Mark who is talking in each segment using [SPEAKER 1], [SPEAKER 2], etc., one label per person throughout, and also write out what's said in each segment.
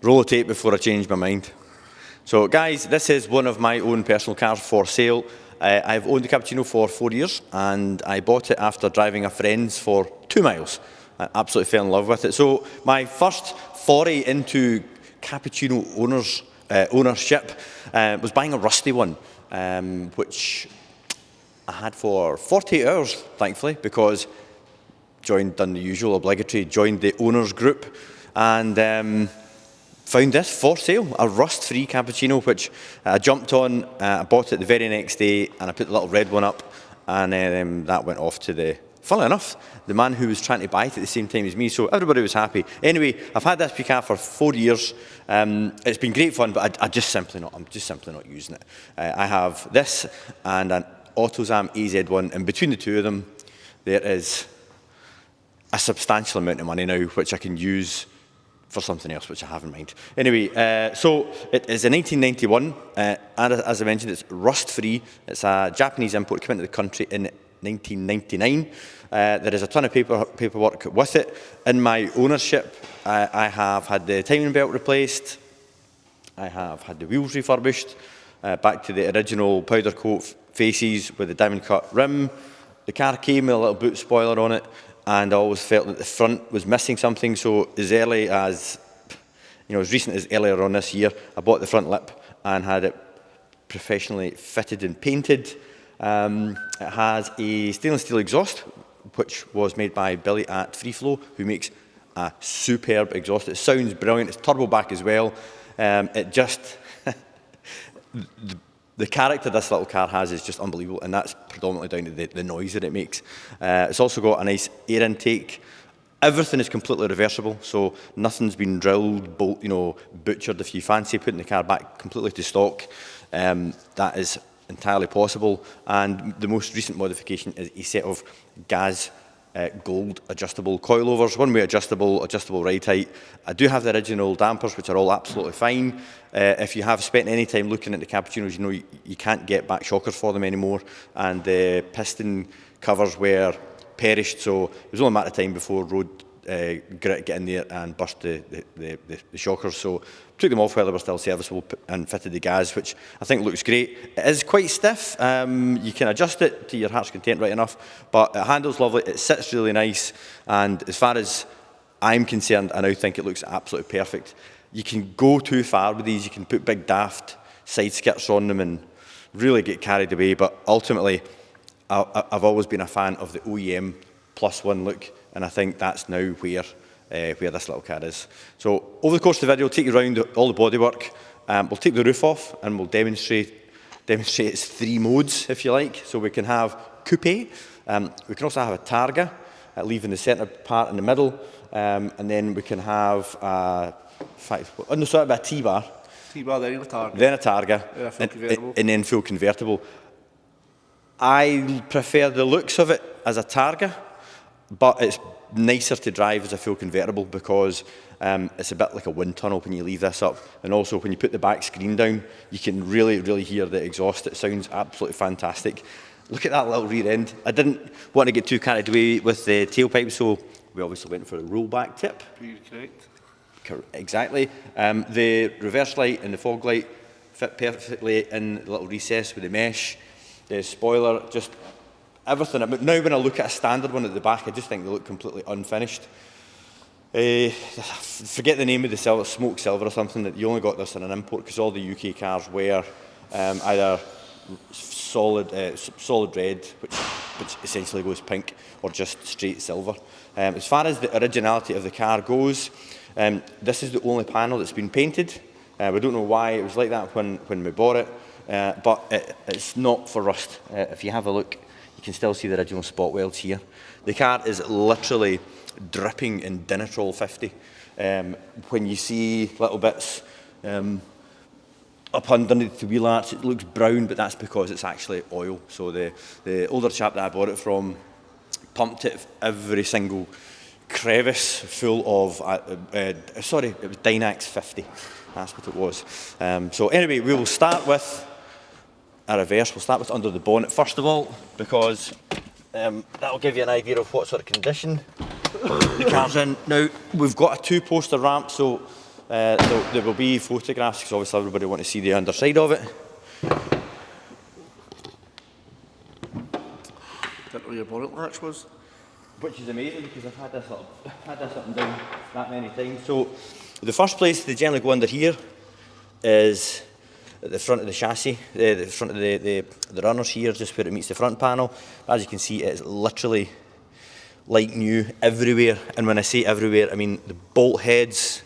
[SPEAKER 1] roll of tape before I change my mind. So guys, this is one of my own personal cars for sale. I've owned the Cappuccino for 4 years, and I bought it after driving a friend's for 2 miles. I absolutely fell in love with it. So my first foray into Cappuccino ownership was buying a rusty one, which I had for 48 hours, thankfully, because done the usual obligatory, joined the owners group, and found this for sale, a rust-free Cappuccino, which I jumped on. I bought it the very next day, and I put the little red one up, and that went off to the, funnily enough, the man who was trying to buy it at the same time as me, so everybody was happy. Anyway, I've had this car for 4 years. It's been great fun, but I'm just simply not using it. I have this and an AutoZam AZ1, and between the two of them, there is a substantial amount of money now, which I can use for something else, which I have in mind. Anyway, so it is a 1991, and as I mentioned, it's rust-free. It's a Japanese import, came into the country in 1999. There is a ton of paperwork with it. In my ownership, I have had the timing belt replaced. I have had the wheels refurbished, back to the original powder coat faces with the diamond cut rim. The car came with a little boot spoiler on it, and I always felt that the front was missing something, so as early as, as recent as earlier on this year, I bought the front lip and had it professionally fitted and painted. It has a stainless steel exhaust, which was made by Billy at Free Flow, who makes a superb exhaust. It sounds brilliant. It's turbo back as well. It just, the character this little car has is just unbelievable, and that's predominantly down to the noise that it makes. It's also got a nice air intake. Everything is completely reversible, so nothing's been drilled, butchered. If you fancy putting the car back completely to stock, that is entirely possible. And the most recent modification is a set of gas gold adjustable coilovers, one-way adjustable ride height. I do have the original dampers, which are all absolutely fine. If you have spent any time looking at the Cappuccinos, you know you can't get back shockers for them anymore, and the piston covers were perished, so it was only a matter of time before road grit get in there and burst the shockers. So took them off while they were still serviceable and fitted the gas, which I think looks great. It is quite stiff. You can adjust it to your heart's content right enough, but it handles lovely. It sits really nice, and as far as I'm concerned, I now think it looks absolutely perfect. You can go too far with these. You can put big daft side skirts on them and really get carried away, but ultimately I've always been a fan of the OEM +1 look, and I think that's now where this little car is. So over the course of the video, we'll take you around all the bodywork. We'll take the roof off and we'll demonstrate its 3 modes, if you like. So we can have coupe, we can also have a targa, leaving the centre part in the middle, and then we can have a T-bar.
[SPEAKER 2] T-bar, then a targa.
[SPEAKER 1] Then a targa,
[SPEAKER 2] full
[SPEAKER 1] and then full convertible. I prefer the looks of it as a targa, but it's nicer to drive as a full convertible because it's a bit like a wind tunnel when you leave this up, and also when you put the back screen down, you can really hear the exhaust. It sounds absolutely fantastic. Look at that little rear end. I didn't want to get too carried away with the tailpipe, so we obviously went for a rollback tip.
[SPEAKER 2] You're correct.
[SPEAKER 1] Exactly. The reverse light and the fog light fit perfectly in the little recess with the mesh. The spoiler, just everything. Now when I look at a standard one at the back, I just think they look completely unfinished. Forget the name of the silver, smoke silver or something, that you only got this in an import because all the UK cars were either solid red, which essentially goes pink, or just straight silver. As far as the originality of the car goes, this is the only panel that's been painted. We don't know why it was like that when we bought it, but it's not for rust. If you have a look, you can still see the original spot welds here. The car is literally dripping in Dinitrol 50. When you see little bits up underneath the wheel arch, it looks brown, but that's because it's actually oil. So the older chap that I bought it from pumped it every single crevice full of, it was Dynax 50. That's what it was. So anyway, we will start with a reverse. We'll start with under the bonnet first of all, because that'll give you an idea of what sort of condition the car's in. Now, we've got a 2-poster ramp, so There will be photographs, because obviously everybody wants to see the underside of it.
[SPEAKER 2] Didn't know your bonnet latch was.
[SPEAKER 1] Which is amazing, because I've had this up and down that many times. So the first place they generally go under here is at the front of the chassis, the front of the runners here, just where it meets the front panel. As you can see, it's literally like new everywhere. And when I say everywhere, I mean the bolt heads,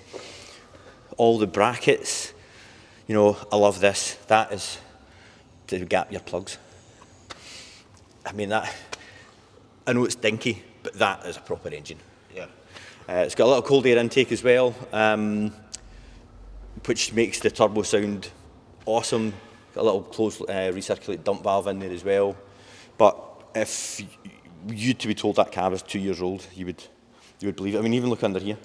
[SPEAKER 1] all the brackets. You know, I love this. That is to gap your plugs. I mean, that, I know it's dinky, but that is a proper engine.
[SPEAKER 2] Yeah.
[SPEAKER 1] It's got a little cold air intake as well, which makes the turbo sound awesome. Got a little closed recirculate dump valve in there as well. But if you to be told that cab is 2 years old, you would believe it. I mean, even look under here.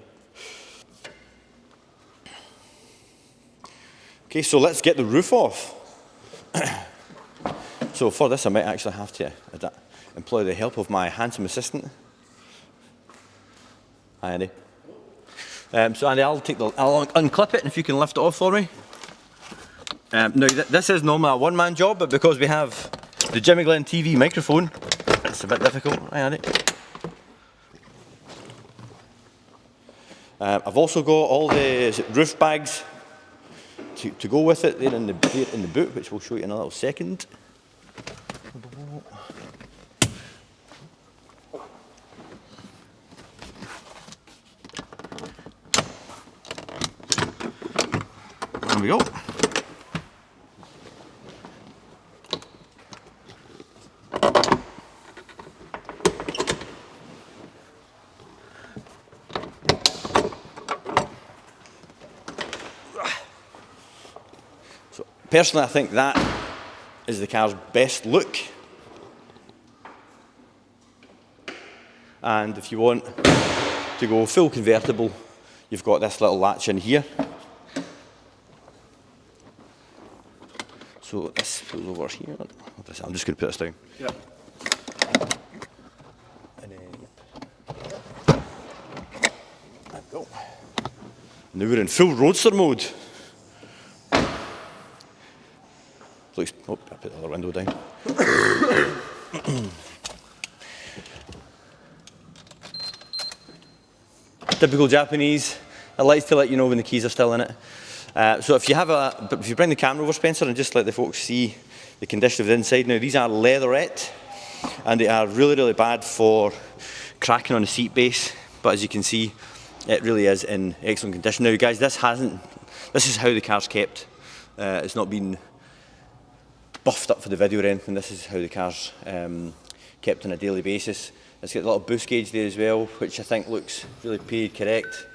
[SPEAKER 1] Okay, so let's get the roof off. So for this, I might actually have to employ the help of my handsome assistant. Hi, Andy. So Andy, I'll unclip it, and if you can lift it off for me. Now, this is normally a one-man job, but because we have the Glen TV microphone, it's a bit difficult. Hi, Andy. I've also got all the roof bags to go with it. They're in the boot, which we'll show you in a little second. There we go. So personally, I think that is the car's best look. And if you want to go full convertible, you've got this little latch in here. So this goes over here. I'm just going to put this down.
[SPEAKER 2] Yeah.
[SPEAKER 1] And then, there we go. Now we're in full roadster mode. Looks, oh, I put the other window down. Typical Japanese. It likes to let you know when the keys are still in it. So if you bring the camera over, Spencer, and just let the folks see the condition of the inside. Now, these are leatherette, and they are really, really bad for cracking on the seat base. But as you can see, it really is in excellent condition. Now, guys, this is how the car's kept. It's not been buffed up for the video or anything. This is how the car's kept on a daily basis. It's got a little boost gauge there as well, which I think looks really paid correct.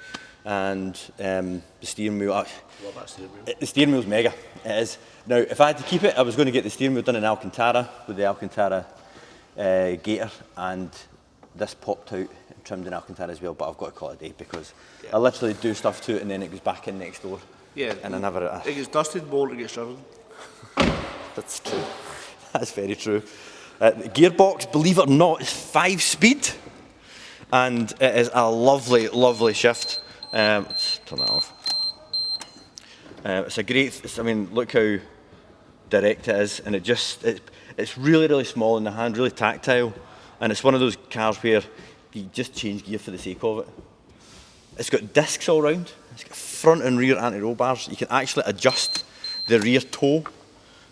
[SPEAKER 1] And the steering wheel,
[SPEAKER 2] Love that steering wheel.
[SPEAKER 1] the steering wheel's mega, it is. Now, if I had to keep it, I was going to get the steering wheel done in Alcantara, with the Alcantara gator, and this popped out and trimmed in Alcantara as well, but I've got to call it a day, because I literally do stuff to it and then it goes back in next door.
[SPEAKER 2] Yeah.
[SPEAKER 1] And I never...
[SPEAKER 2] It gets dusted more than it gets driven.
[SPEAKER 1] That's true. That's very true. The gearbox, believe it or not, is 5-speed, and it is a lovely, lovely shift. Let's turn that off. It's a great, I mean, look how direct it is, and it's really, really small in the hand, really tactile, and it's one of those cars where you just change gear for the sake of it. It's got discs all round, it's got front and rear anti-roll bars. You can actually adjust the rear toe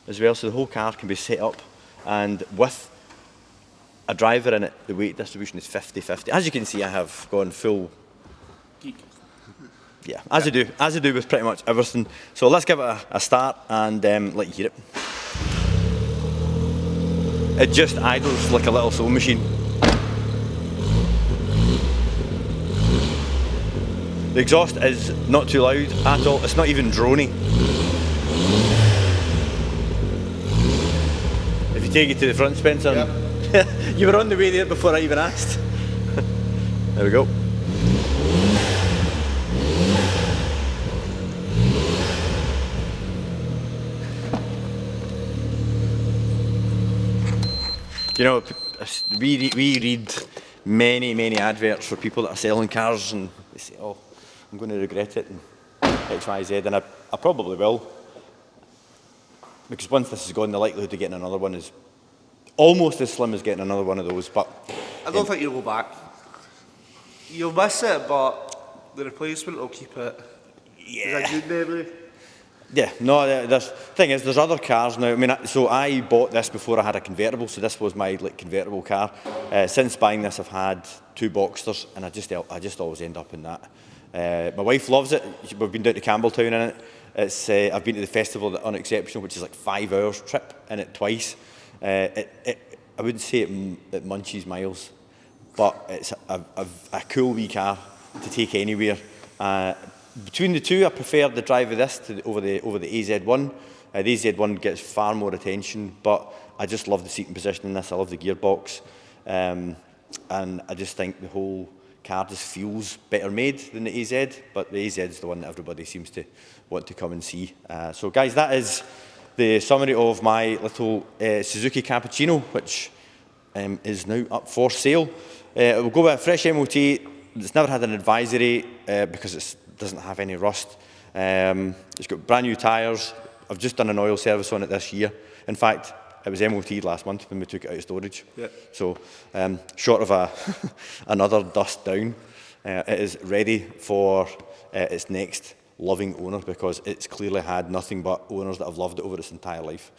[SPEAKER 1] as well, so the whole car can be set up, and with a driver in it, the weight distribution is 50-50. As you can see, I have gone full
[SPEAKER 2] Geek.
[SPEAKER 1] yeah, as I do with pretty much everything. So let's give it a start and let you hear it. It just idles like a little sewing machine. The exhaust is not too loud at all. It's not even drony. If you take it to the front, Spencer, you were on the way there before I even asked. There we go. You know, we read many adverts for people that are selling cars, and they say, oh, I'm going to regret it. And XYZ, and I probably will. Because once this is gone, the likelihood of getting another one is almost as slim as getting another one of those. But
[SPEAKER 2] I don't think you'll go back. You'll miss it, but the replacement will keep it.
[SPEAKER 1] yeah.
[SPEAKER 2] Is that good memory?
[SPEAKER 1] Yeah, no, the thing is, there's other cars now. I mean, so I bought this before I had a convertible, so this was my convertible car. Since buying this, I've had 2 Boxsters, and I just always end up in that. My wife loves it. We've been down to Campbelltown in it. I've been to the festival at Unexceptional, which is like 5 hours trip in it twice. I wouldn't say it munches miles, but it's a cool wee car to take anywhere. Between the two, I prefer the drive of this over the AZ1. The AZ1 gets far more attention, but I just love the seating position in this. I love the gearbox, and I just think the whole car just feels better made than the AZ. But the AZ is the one that everybody seems to want to come and see. So, guys, that is the summary of my little Suzuki Cappuccino, which is now up for sale. We'll go with a fresh MOT. It's never had an advisory because it doesn't have any rust. It's got brand new tyres. I've just done an oil service on it this year. In fact, it was MOT'd last month when we took it out of storage.
[SPEAKER 2] Yeah.
[SPEAKER 1] So, short of another dust down, it is ready for its next loving owner, because it's clearly had nothing but owners that have loved it over its entire life.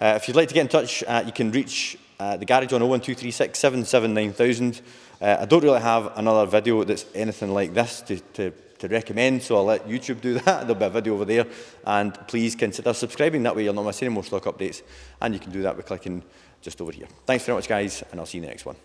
[SPEAKER 1] If you'd like to get in touch, you can reach the garage on 01236 77 9000. I don't really have another video that's anything like this to recommend, so I'll let YouTube do that. There'll be a video over there, and please consider subscribing. That way you'll not miss any more stock updates, and you can do that by clicking just over here. Thanks very much, guys, and I'll see you in the next one.